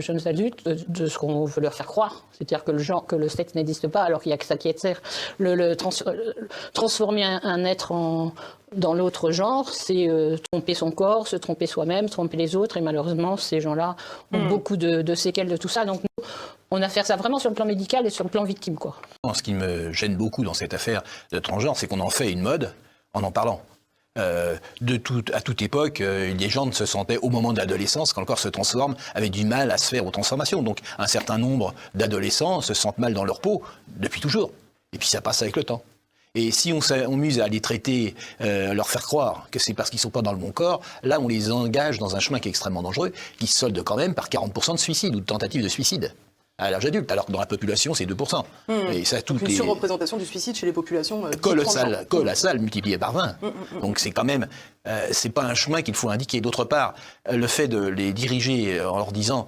jeunes adultes de ce qu'on veut leur faire croire. C'est-à-dire que le sexe n'existe pas alors qu'il n'y a que ça qui est sert. Transformer un être dans l'autre genre, c'est tromper son corps, se tromper soi-même, tromper les autres. Et malheureusement, ces gens-là ont beaucoup de séquelles de tout ça. Donc nous, on a fait ça vraiment sur le plan médical et sur le plan victime, quoi. Ce qui me gêne beaucoup dans cette affaire de transgenre, c'est qu'on en fait une mode en parlant. À toute époque, les gens se sentaient, au moment de l'adolescence, quand le corps se transforme, avaient du mal à se faire aux transformations. Donc un certain nombre d'adolescents se sentent mal dans leur peau depuis toujours. Et puis ça passe avec le temps. Et si on s'amuse à les traiter, à leur faire croire que c'est parce qu'ils ne sont pas dans le bon corps, là on les engage dans un chemin qui est extrêmement dangereux, qui se solde quand même par 40% de suicides ou de tentatives de suicide à l'âge adulte, alors que dans la population, c'est 2%. Et ça, Donc une surreprésentation du suicide chez les populations colossale, multipliée par 20. Donc c'est quand même, c'est pas un chemin qu'il faut indiquer. D'autre part, le fait de les diriger en leur disant